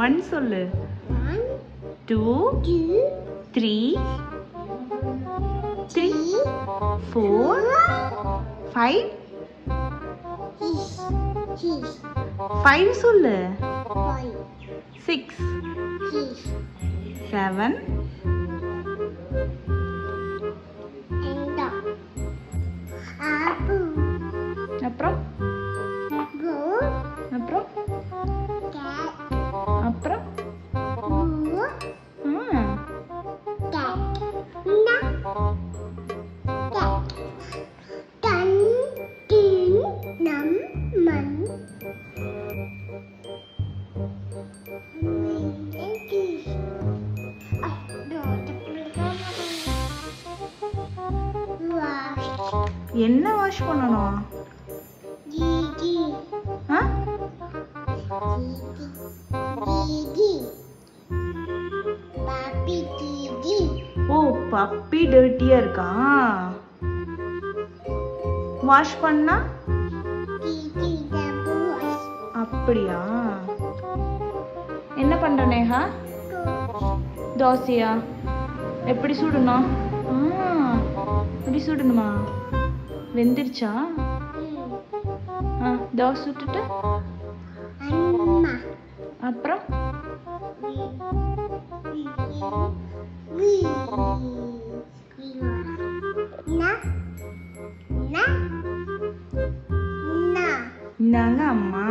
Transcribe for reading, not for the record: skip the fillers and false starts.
One சொல்லு. 2 3 4 5 5 சொல்லு. 6 7 அப்புறம் அப்புறம் அப்புறம் என்ன வாஷ் பண்ணணும்? ஓ, பப்பி டர்ட்டியா இருக்கா? வாஷ் பண்ணா அப்படியா? என்ன பண்ற நேஹா? தோசையா? எப்படி சுடணும்? எப்படி சுடணுமா? வெந்துருச்சா? தோசை சுட்டுட்டு அப்புறம் நாங்க அம்மா